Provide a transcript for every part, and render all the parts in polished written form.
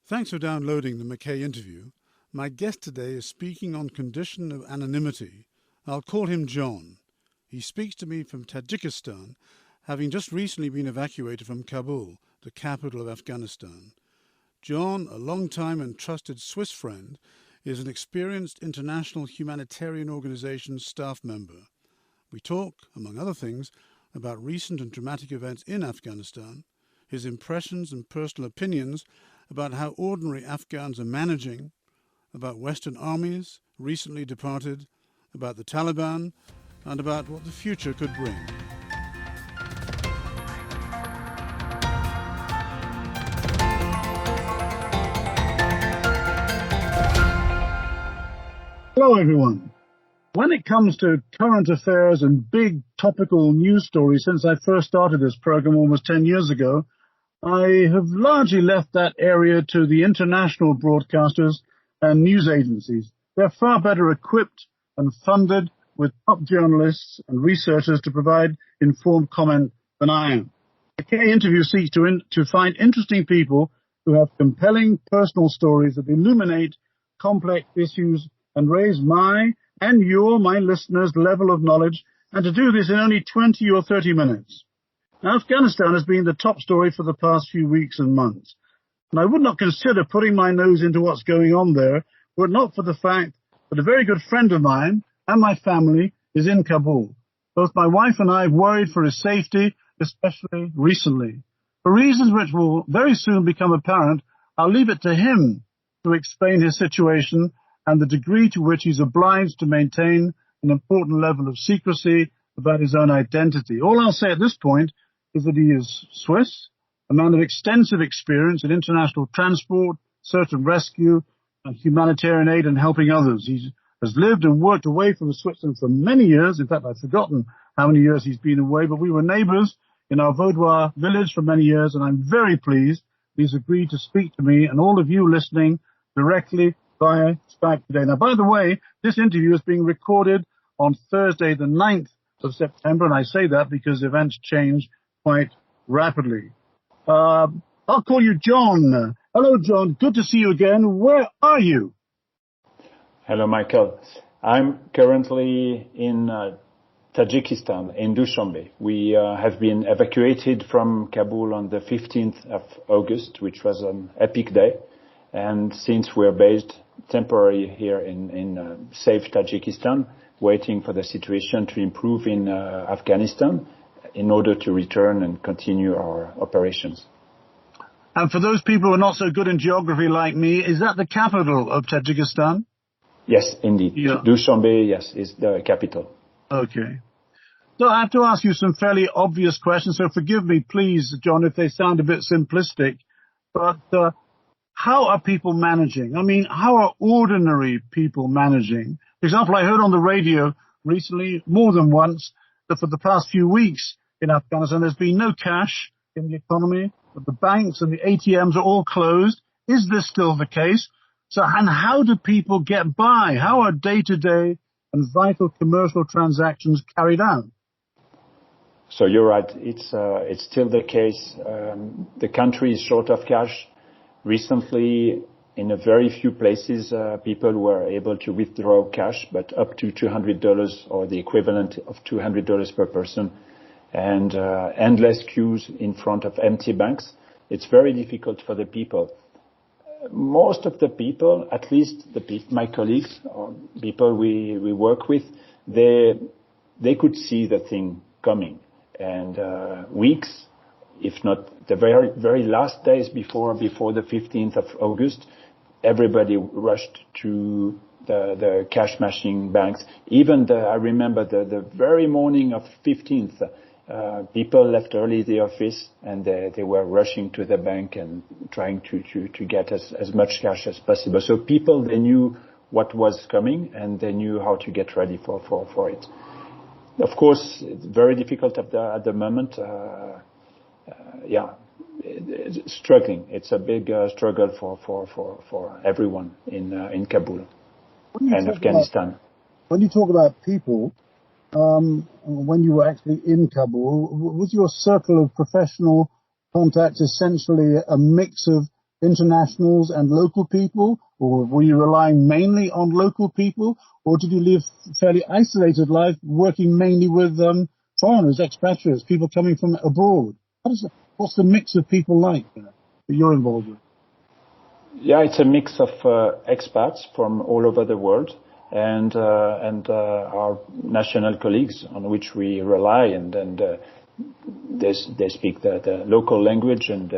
Thanks for downloading the McKay interview. My guest today is speaking on condition of anonymity. I'll call him John. He speaks to me from Tajikistan, having just recently been evacuated from Kabul, the capital of Afghanistan. John, a long-time and trusted Swiss friend, is an experienced international humanitarian organization staff member. We talk, among other things, about recent and dramatic events in Afghanistan, his impressions and personal opinions about how ordinary Afghans are managing, about Western armies recently departed, about the Taliban, and about what the future could bring. Hello, everyone. When it comes to current affairs and big topical news stories, since I first started this program almost 10 years ago, I have largely left that area to the international broadcasters and news agencies. They're far better equipped and funded with top journalists and researchers to provide informed comment than I am. The K interview seeks to find interesting people who have compelling personal stories that illuminate complex issues and raise my listeners' level of knowledge, and to do this in only 20 or 30 minutes. Now, Afghanistan has been the top story for the past few weeks and months, and I would not consider putting my nose into what's going on there were it not for the fact that a very good friend of mine and my family is in Kabul. Both my wife and I have worried for his safety, especially recently. For reasons which will very soon become apparent, I'll leave it to him to explain his situation and the degree to which he's obliged to maintain an important level of secrecy about his own identity. All I'll say at this point is that he is Swiss, a man of extensive experience in international transport, search and rescue, and humanitarian aid and helping others. He has lived and worked away from Switzerland for many years. In fact, I've forgotten how many years he's been away, but we were neighbors in our Vaudois village for many years, and I'm very pleased he's agreed to speak to me and all of you listening directly via Skype today. Now, by the way, this interview is being recorded on Thursday, the 9th of September, and I say that because events change quite rapidly. I'll call you John. Hello, John. Good to see you again. Where are you? Hello, Michael. I'm currently in Tajikistan, in Dushanbe. We have been evacuated from Kabul on the 15th of August, which was an epic day. And since we're based temporarily here in safe Tajikistan, waiting for the situation to improve in Afghanistan in order to return and continue our operations. And for those people who are not so good in geography like me, is that the capital of Tajikistan? Yes, indeed. Yeah. Dushanbe, yes, is the capital. Okay. So I have to ask you some fairly obvious questions, so forgive me, please, John, if they sound a bit simplistic. But how are people managing? I mean, how are ordinary people managing? For example, I heard on the radio recently, more than once, that for the past few weeks in Afghanistan, there's been no cash in the economy, that the banks and the ATMs are all closed. Is this still the case? And how do people get by? How are day-to-day and vital commercial transactions carried out? So you're right. It's still the case. The country is short of cash. Recently, in a very few places, people were able to withdraw cash, but up to $200 or the equivalent of $200 per person, and endless queues in front of empty banks. It's very difficult for the people. Most of the people, at least my colleagues or people we work with, they could see the thing coming. And weeks, if not the very, very last days before the 15th of August, everybody rushed to the cash machine banks. Even I remember the very morning of 15th, people left early the office and they were rushing to the bank and trying to get as much cash as possible. So people, they knew what was coming and they knew how to get ready for it. Of course, it's very difficult at the moment. It's struggling. It's a big struggle for everyone in Kabul and Afghanistan. When you talk about people, when you were actually in Kabul, was your circle of professional contacts essentially a mix of internationals and local people, or were you relying mainly on local people, or did you live a fairly isolated life working mainly with foreigners, expatriates, people coming from abroad? What's the mix of people like that you're involved with? Yeah, it's a mix of expats from all over the world and our national colleagues on which we rely, and they speak the local language, and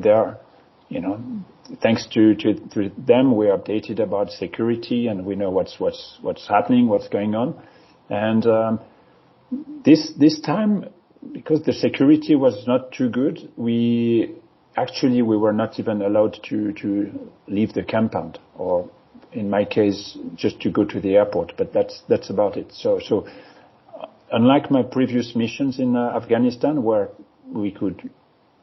they are, thanks to them, we're updated about security, and we know what's happening, what's going on. And this time, because the security was not too good, we were not even allowed to leave the compound, or in my case, just to go to the airport. But that's about it. So unlike my previous missions in Afghanistan, where we could,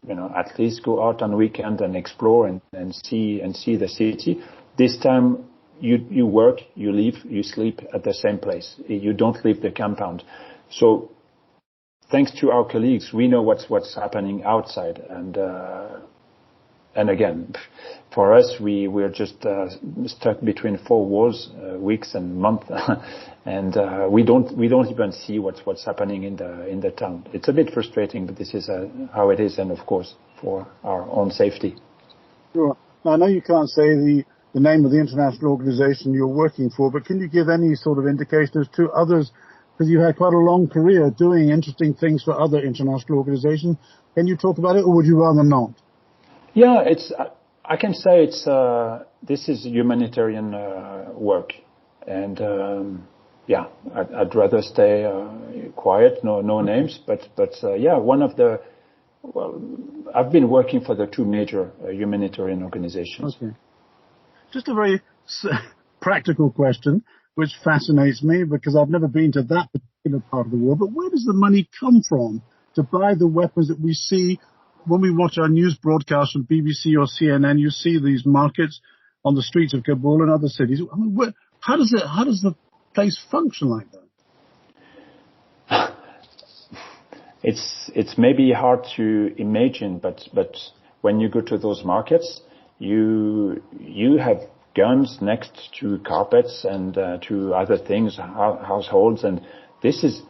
at least go out on weekend and explore and see the city, this time you work, you live, you sleep at the same place. You don't leave the compound. So thanks to our colleagues, we know what's happening outside, and again, for us, we're just stuck between four walls, weeks and months, and we don't even see what's happening in the town. It's a bit frustrating, but this is how it is, and of course for our own safety. Sure. Now, I know you can't say the name of the international organization you're working for, but can you give any sort of indication as to others? Because you had quite a long career doing interesting things for other international organizations. Can you talk about it, or would you rather not? Yeah, I can say this is humanitarian work, and I'd rather stay quiet, no names, but one of the, I've been working for the two major humanitarian organizations. Okay. Just a very practical question, which fascinates me because I've never been to that particular part of the world, but where does the money come from to buy the weapons that we see when we watch our news broadcasts from BBC or CNN? You see these markets on the streets of Kabul and other cities. I mean, how does the place function like that? It's maybe hard to imagine, but when you go to those markets, you have guns next to carpets and to other things, households, and this is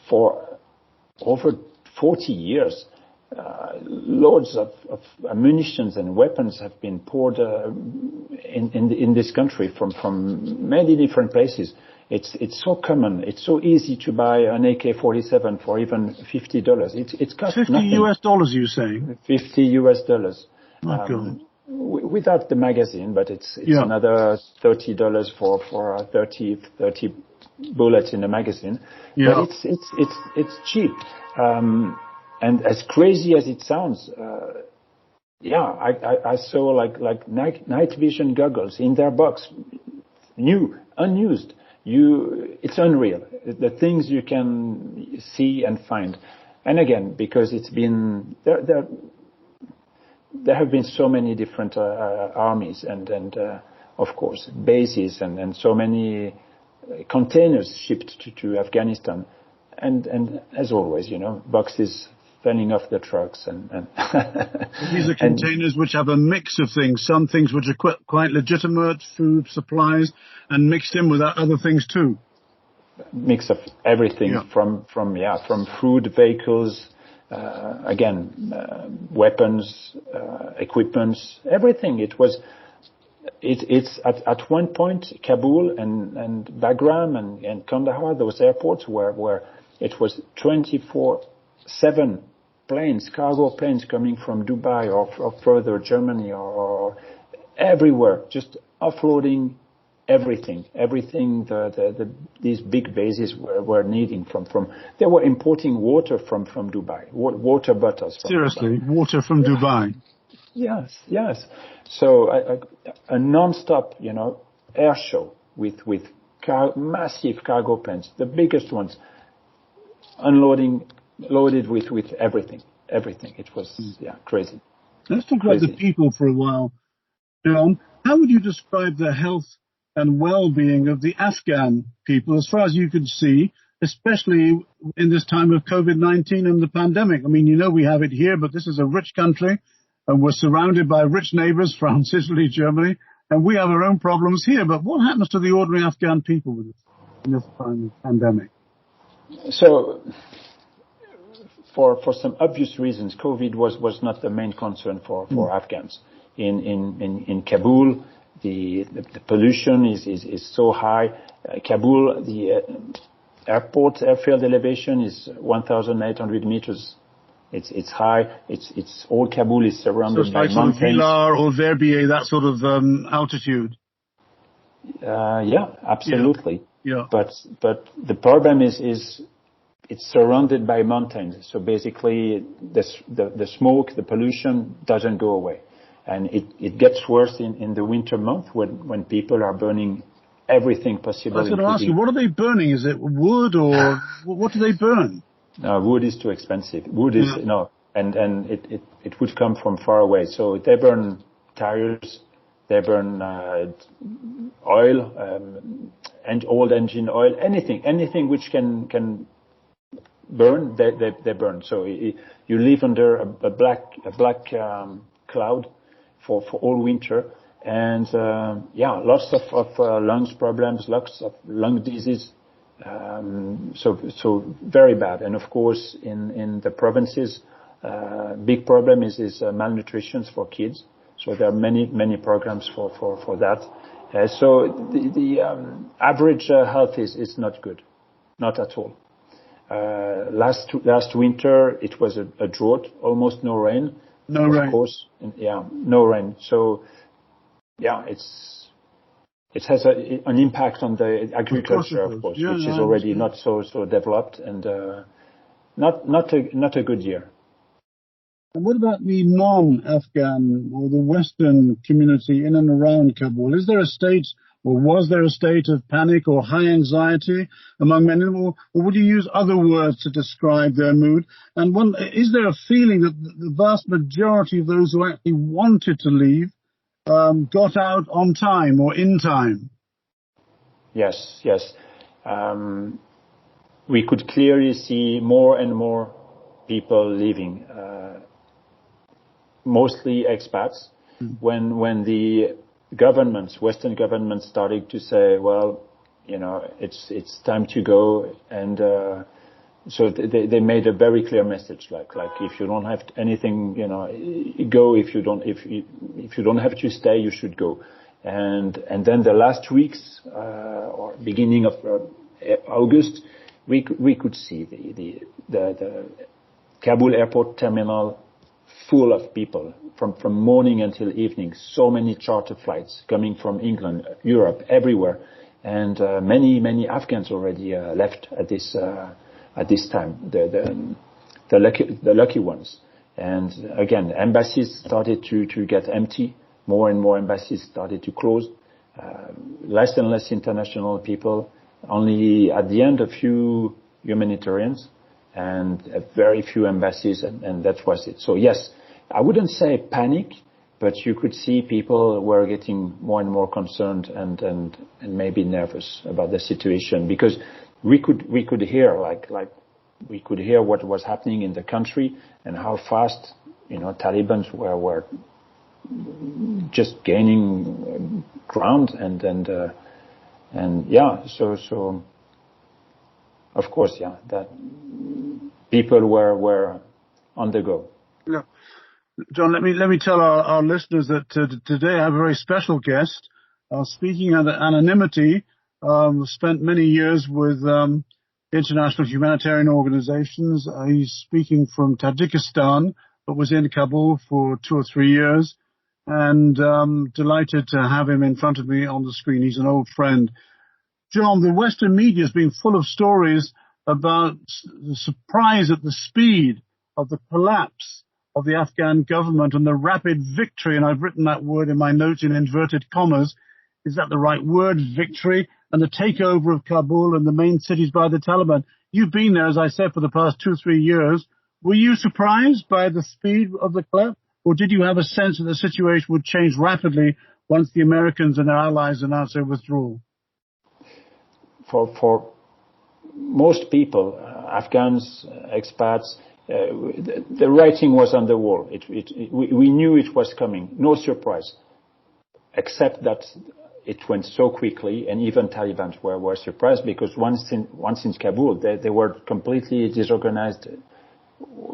for over 40 years. Loads of munitions and weapons have been poured in this country from many different places. It's so common. It's so easy to buy an AK-47 for even $50. It's cost $50 nothing. US, you saying? $50. My God. Without the magazine, but it's another $30 for 30 bullets in the magazine. Yeah. But it's cheap. And as crazy as it sounds, I saw like night vision goggles in their box, new, unused. It's unreal. The things you can see and find. And again, because it's been there have been so many different armies and of course bases and so many containers shipped to Afghanistan, and as always, boxes falling off the trucks and these are containers which have a mix of things, some things which are quite legitimate, food, supplies, and mixed in with other things too. Mix of everything, from food, vehicles, weapons, equipments, everything. It's at one point Kabul and Bagram and Kandahar, those airports where it was 24/7 planes, cargo planes coming from Dubai or further Germany or everywhere, just offloading everything these big bases were needing from they were importing water from Dubai, water bottles from Seriously, Dubai. Water from Dubai. Yes. So a non-stop, air show with massive cargo planes, the biggest ones, loaded with everything. It was crazy. Let's talk about the people for a while, John. How would you describe the health and well-being of the Afghan people, as far as you could see, especially in this time of COVID-19 and the pandemic? I mean, we have it here, but this is a rich country, and we're surrounded by rich neighbors, France, Italy, Germany, and we have our own problems here. But what happens to the ordinary Afghan people with this, in this time of pandemic? So, for some obvious reasons, COVID was not the main concern for Afghans. In Kabul, the pollution is so high. Kabul, the airfield elevation is 1,800 meters. It's high. It's all Kabul is surrounded by mountains. So it's like Villars or Verbier, that sort of altitude. Yeah, absolutely. Yeah. But the problem is it's surrounded by mountains. So basically, the smoke, the pollution doesn't go away, and it gets worse in the winter month when people are burning everything possible. I was going to ask you, what are they burning? Is it wood or what do they burn? Wood is too expensive. Wood is and it would come from far away. So they burn tires, they burn oil, and old engine oil, anything which can burn, they burn. So you live under a black cloud for all winter, and lots of lungs problems, lots of lung disease. So very bad. And of course, in the provinces, big problem is malnutrition for kids. So there are many programs for that. So the average health is not good, not at all. Last winter it was a drought, almost no rain. No rain. Of course, no rain. So it has an impact on the agriculture, of course, which is already not so developed, and not a good year. And what about the non-Afghan or the Western community in and around Kabul? Is there a state, or was there a state of panic or high anxiety among many of them, or would you use other words to describe their mood? And is there a feeling that the vast majority of those who actually wanted to leave got out on time or in time? Yes. We could clearly see more and more people leaving, mostly expats. When the Western governments started to say, well, it's time to go, and so they made a very clear message, like if you don't have anything, go. If you don't have to stay, you should go. And then the last weeks or beginning of August, we could see the Kabul airport terminal full of people from morning until evening. So many charter flights coming from England, Europe, everywhere, and many Afghans already left at this time. The lucky ones. And again, embassies started to get empty. More and more embassies started to close. Less and less international people. Only at the end a few humanitarians and very few embassies, and that was it. So yes, I wouldn't say panic, but you could see people were getting more and more concerned and maybe nervous about the situation, because we could hear we could hear what was happening in the country and how fast Taliban were just gaining ground so of course that people were on the go. Yeah. John, let me tell our listeners that today I have a very special guest. Speaking of anonymity, spent many years with international humanitarian organizations. He's speaking from Tajikistan, but was in Kabul for 2 or 3 years, and delighted to have him in front of me on the screen. He's an old friend. John, the Western media has been full of stories about the surprise at the speed of the collapse of the Afghan government and the rapid victory, and I've written that word in my notes in inverted commas. Is that the right word, victory? And the takeover of Kabul and the main cities by the Taliban. You've been there, as I said, for the past 2 or 3 years. Were you surprised by the speed of the collapse, or did you have a sense that the situation would change rapidly once the Americans and their allies announced their withdrawal? For most people, Afghans, expats, the writing was on the wall. We knew it was coming. No surprise, except that it went so quickly, and even Taliban were surprised, because once in Kabul, they were completely disorganized.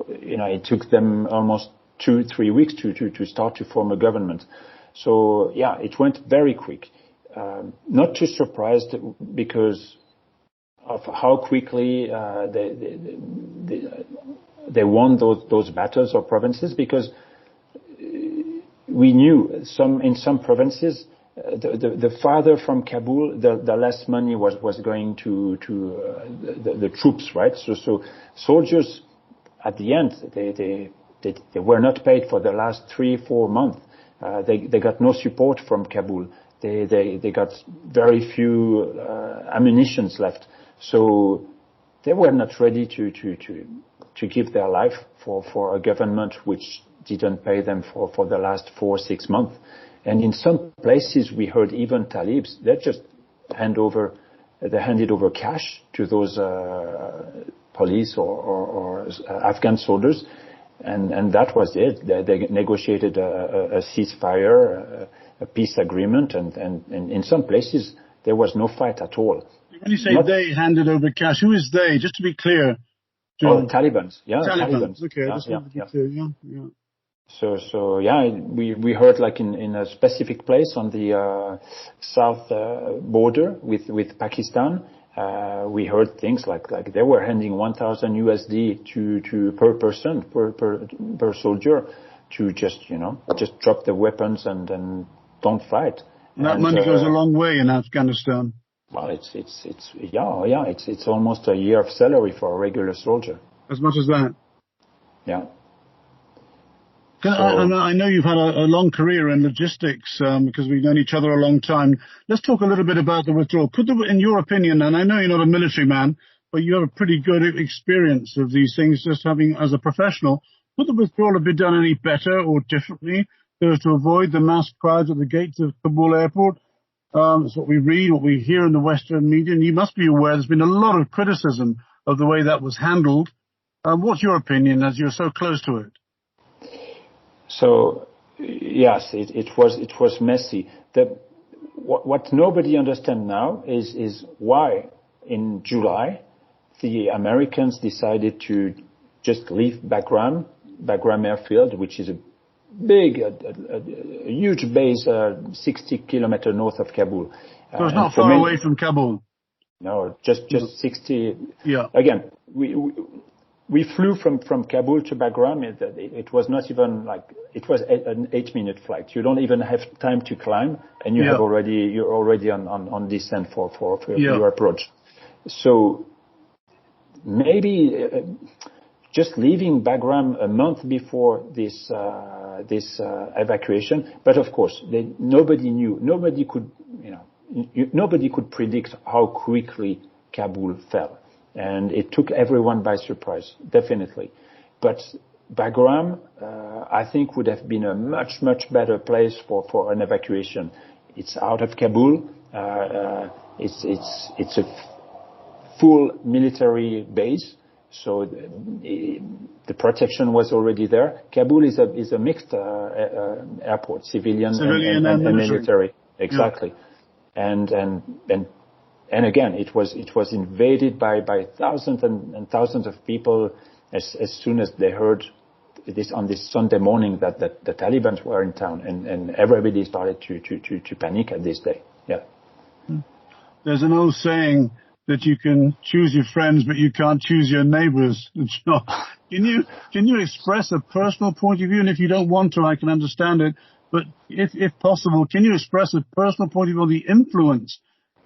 It took them almost 2-3 weeks to start to form a government. So yeah, it went very quick. Not too surprised because of how quickly they won those battles or provinces, because we knew in some provinces the farther from Kabul, the less money was going to the troops, right? So soldiers at the end they were not paid for the last 3-4 months. They got no support from Kabul. They got very few ammunitions left. So they were not ready to give their life for a government which didn't pay them for the last 4-6 months. And in some places we heard even Talibs, they just handed over cash to those police or Afghan soldiers, and that was it. They negotiated a ceasefire, a peace agreement, and in some places there was no fight at all. When you say they handed over cash, who is they? Just to be clear. Oh, Taliban. Yeah, Taliban. Okay, yeah, just wanted to be clear. Yeah. So yeah, we heard like in a specific place on the south border with Pakistan. We heard things like they were handing $1,000 to per person per soldier to just drop the weapons and don't fight. And that money goes a long way in Afghanistan. Well, it's almost a year of salary for a regular soldier. As much as that. Yeah. I know you've had a long career in logistics because we've known each other a long time. Let's talk a little bit about the withdrawal. In your opinion, and I know you're not a military man, but you have a pretty good experience of these things, just having as a professional, could the withdrawal have been done any better or differently so as to avoid the mass crowds at the gates of Kabul airport? It's what we read, what we hear in the Western media, and you must be aware there's been a lot of criticism of the way that was handled. What's your opinion, as you're so close to it? So yes, it was messy. What nobody understands now is why in July the Americans decided to just leave Bagram airfield, which is a big, a huge base, 60 kilometers north of Kabul. So it's not far away from Kabul. No, just 60. Yeah. Again, we flew from Kabul to Bagram. It was not even it was an 8-minute flight. You don't even have time to climb, and you're already on descent for your approach. So maybe just leaving Bagram a month before this evacuation. But of course, nobody knew. Nobody could predict how quickly Kabul fell. And it took everyone by surprise, definitely. But Bagram, I think, would have been a much, much better place for an evacuation. It's out of Kabul. It's a full military base, so the protection was already there. Kabul is a mixed airport, civilian and military. Exactly. Yeah. And again, it was invaded by thousands and thousands of people as soon as they heard this on this Sunday morning that the Taliban were in town, and everybody started to panic at this day. Yeah. There's an old saying that you can choose your friends, but you can't choose your neighbors. Can you express a personal point of view? And if you don't want to, I can understand it. But if possible, can you express a personal point of view on the influence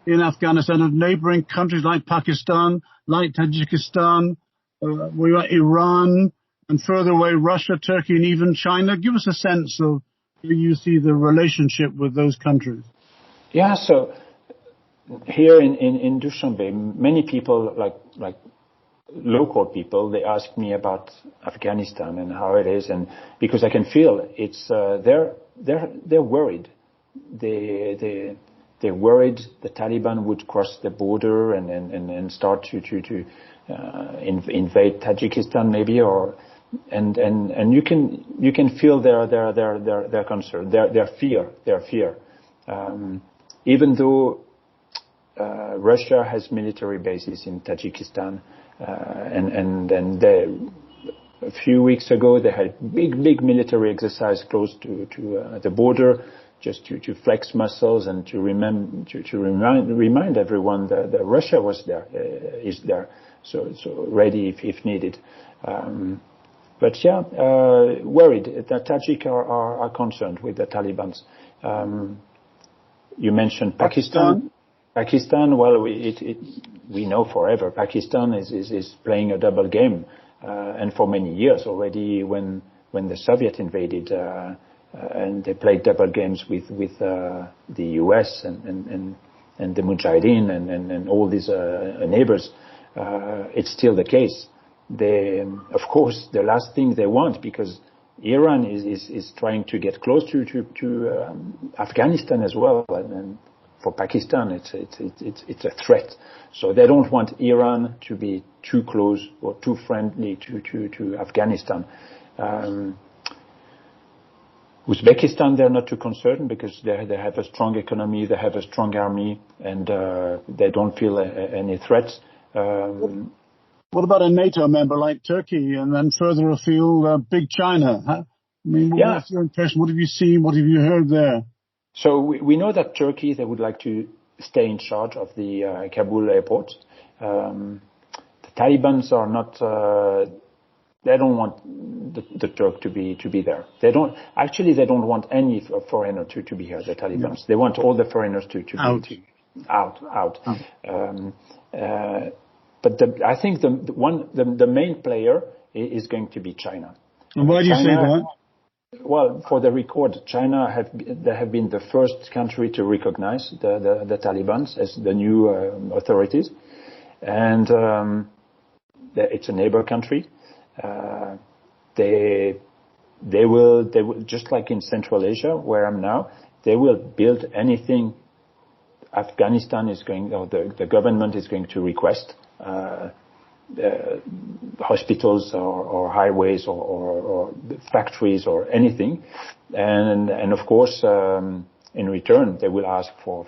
in Afghanistan of neighboring countries like Pakistan, like Tajikistan, Iran, and further away Russia, Turkey, and even China? Give us a sense of how you see the relationship with those countries. Yeah, so here in Dushanbe, many people, like local people, they ask me about Afghanistan and how it is, and because I can feel it's they're worried. They're worried the Taliban would cross the border and start to invade Tajikistan maybe, and you can feel their concern, their fear. Even though Russia has military bases in Tajikistan, and a few weeks ago they had big military exercise close to the border, just to flex muscles and to remind everyone that Russia is there, so ready if needed. But worried. The Tajik are concerned with the Taliban. You mentioned Pakistan. Pakistan, well, we know forever Pakistan is playing a double game, and for many years already. When the Soviet invaded, and they played double games with the US and the Mujahideen and all these neighbors, it's still the case. Of course, the last thing they want, because Iran is trying to get close to Afghanistan as well, and for Pakistan it's a threat. So they don't want Iran to be too close or too friendly to Afghanistan. Uzbekistan, they're not too concerned because they have a strong economy, they have a strong army, and they don't feel any threats. What about a NATO member like Turkey, and then further afield, big China? Huh? I mean, what's your impression? What have you seen? What have you heard there? So we know that Turkey, they would like to stay in charge of the Kabul airport. The Taliban are not. They don't want the Turk to be there. They don't want any foreigner to be here. The Taliban. Yeah. They want all the foreigners to be out. But I think the main player is going to be China. And why do you say that? Well, for the record, China have been the first country to recognize the Taliban as the new authorities, and it's a neighbor country. They will just like in Central Asia, where I'm now, they will build anything Afghanistan is going, or the government is going to request. Hospitals or highways or factories or anything, and of course in return they will ask for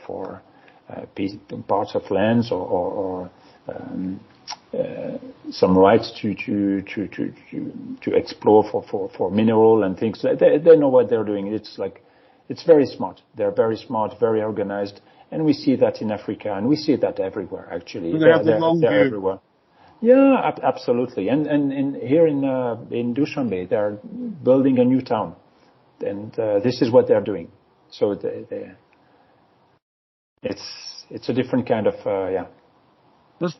parts of lands or some rights to explore for mineral and things. They know what they're doing. It's very smart. They're very smart, very organized. And we see that in Africa, and we see that everywhere, actually. They're everywhere. Yeah, absolutely. And here in Dushanbe, they're building a new town. And this is what they're doing. So it's a different kind of, Let's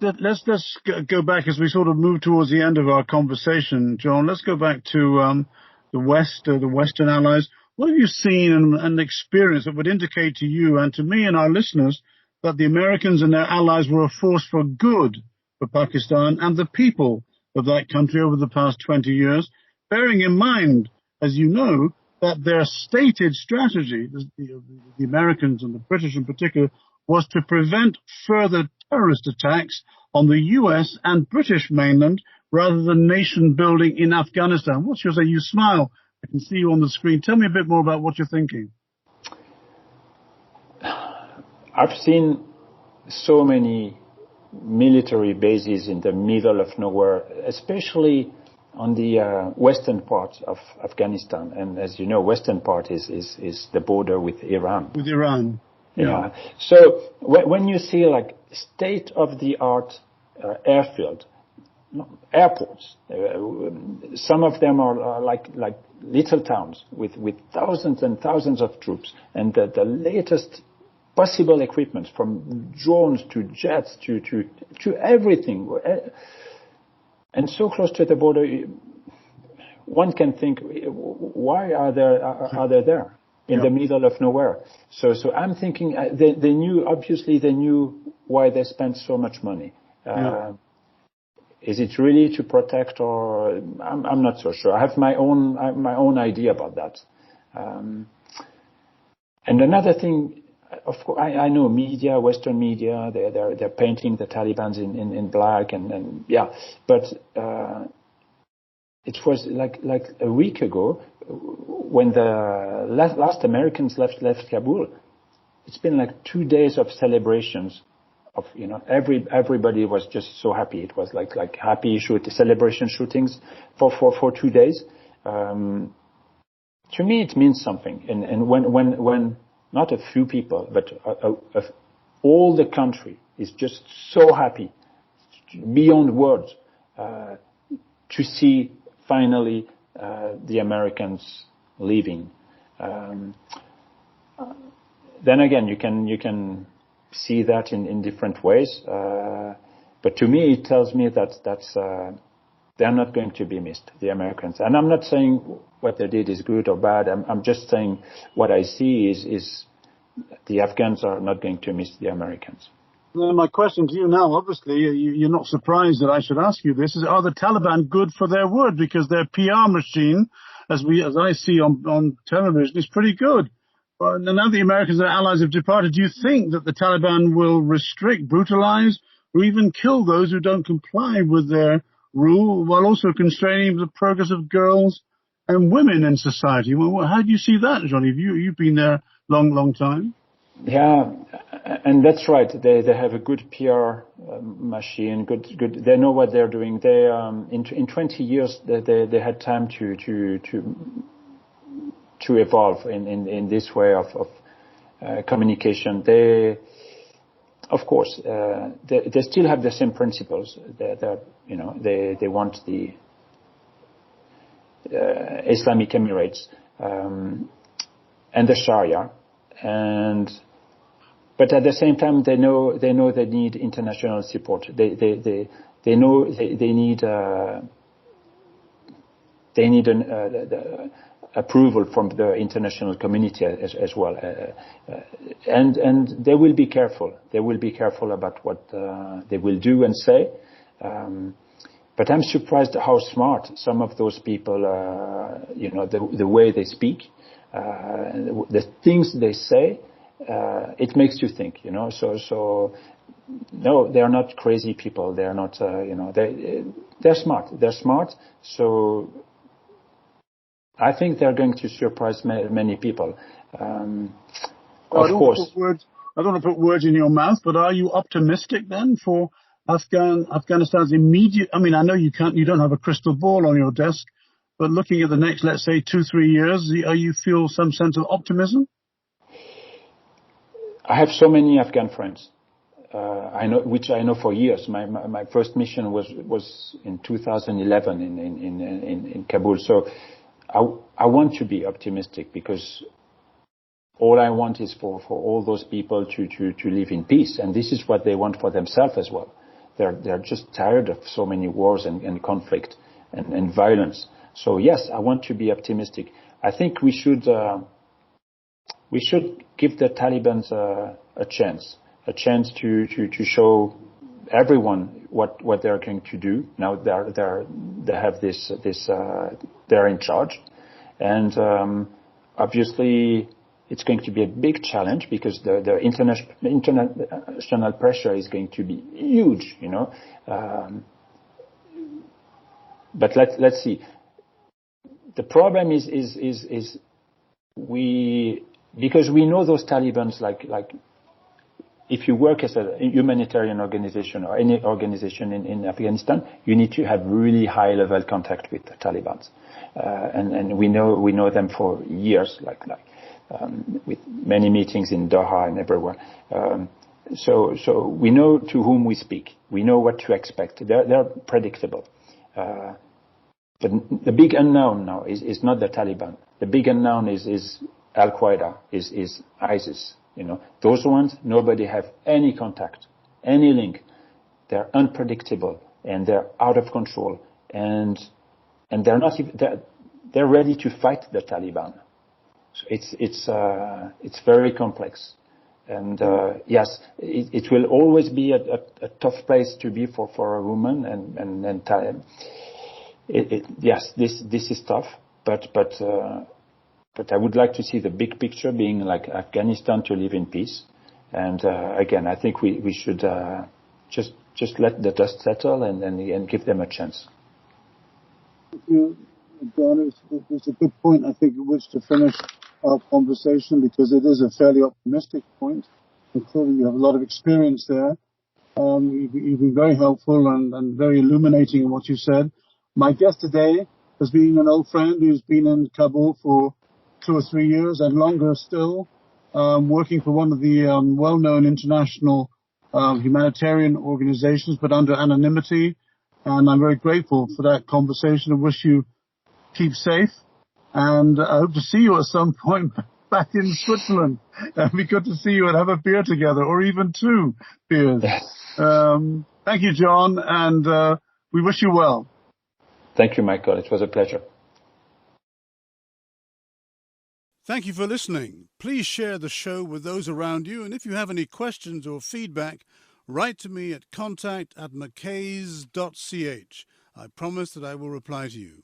go back as we sort of move towards the end of our conversation, John. Let's go back to the West, the Western allies. What have you seen and experienced that would indicate to you and to me and our listeners that the Americans and their allies were a force for good for Pakistan and the people of that country over the past 20 years, bearing in mind, as you know, that their stated strategy, the Americans and the British in particular, was to prevent further terrorist attacks on the US and British mainland rather than nation building in Afghanistan. What's your say? You smile. I can see you on the screen. Tell me a bit more about what you're thinking. I've seen so many military bases in the middle of nowhere, especially on the western part of Afghanistan. And as you know, western part is the border with Iran. With Iran. Yeah. So when you see like state-of-the-art airfield, airports, some of them are like little towns with thousands and thousands of troops, and the latest possible equipment, from drones to jets to everything, and so close to the border, one can think, why are they there in the middle of nowhere? So I'm thinking they knew why they spent so much money. Is it really to protect, or I'm not so sure. I have my own idea about that. And another thing of course, I know media, Western media, they're painting the Taliban in black and yeah, but it was like a week ago when the last Americans left Kabul. It's been like 2 days of celebrations. Of everybody was just so happy. It was like happy celebration shootings for 2 days. To me, it means something. And when not a few people, but all the country is just so happy, beyond words, to see finally the Americans leaving. Then again, you can see that in different ways. But to me, it tells me that they're not going to be missed, the Americans. And I'm not saying what they did is good or bad. I'm just saying what I see is the Afghans are not going to miss the Americans. Well, my question to you now, obviously, you're not surprised that I should ask you this, is are the Taliban good for their word? Because their PR machine, as I see on television, is pretty good. But now the Americans and their allies have departed, do you think that the Taliban will restrict, brutalize, or even kill those who don't comply with their rule, while also constraining the progress of girls and women in society? Well, how do you see that, Johnny? You've been there long time. Yeah, and that's right. They have a good PR machine. Good. They know what they're doing. They in 20 years they had time to evolve in this way of communication. They, of course, they still have the same principles. They want the Islamic Emirates and the Sharia, but at the same time they know they need international support. They know they need the approval from the international community as well, and they will be careful. They will be careful about what they will do and say. But I'm surprised how smart some of those people, the way they speak, the things they say, it makes you think, So no, they are not crazy people. They are not, they're smart. They're smart. So I think they're going to surprise many people. Of course. I don't want to put words in your mouth, but are you optimistic then for Afghanistan's immediate? I mean, I know you don't have a crystal ball on your desk, but looking at the next, let's say, 2-3 years, you feel some sense of optimism? I have so many Afghan friends. Which I know for years. My first mission was in 2011 in Kabul. So I want to be optimistic, because all I want is for all those people to live in peace, and this is what they want for themselves as well. They're just tired of so many wars and conflict and violence. So yes, I want to be optimistic. I think we should give the Taliban a chance to show everyone what they're going to do. Now they have this they're in charge, and obviously it's going to be a big challenge, because the international pressure is going to be huge, But let's see. The problem is because we know those Talibans, like if you work as a humanitarian organization or any organization in Afghanistan, you need to have really high level contact with the Taliban, and we know them for years, with many meetings in Doha and everywhere. So we know to whom we speak. We know what to expect. They're predictable. But the big unknown now is not the Taliban. The big unknown is Al-Qaeda, is ISIS. Those ones, nobody have any contact, any link. They're unpredictable, and they're out of control, and they're not even, they're ready to fight the Taliban. So it's very complex, and yes, it will always be a tough place to be for a woman, and yes, this is tough, but But I would like to see the big picture being like Afghanistan to live in peace. And again, I think we should just let the dust settle and give them a chance. Thank you, John. It's a good point, I think, at which to finish our conversation, because it is a fairly optimistic point. And clearly you have a lot of experience there. You've been very helpful and very illuminating in what you said. My guest today has been an old friend who's been in Kabul for 2 or 3 years and longer still, working for one of the well-known international humanitarian organizations, but under anonymity. And I'm very grateful for that conversation. I wish you keep safe. And I hope to see you at some point back in Switzerland. It'd be good to see you and have a beer together, or even 2 beers. Thank you, John, and we wish you well. Thank you, Michael. It was a pleasure. Thank you for listening. Please share the show with those around you, and if you have any questions or feedback, write to me at contact@mackays.ch. I promise that I will reply to you.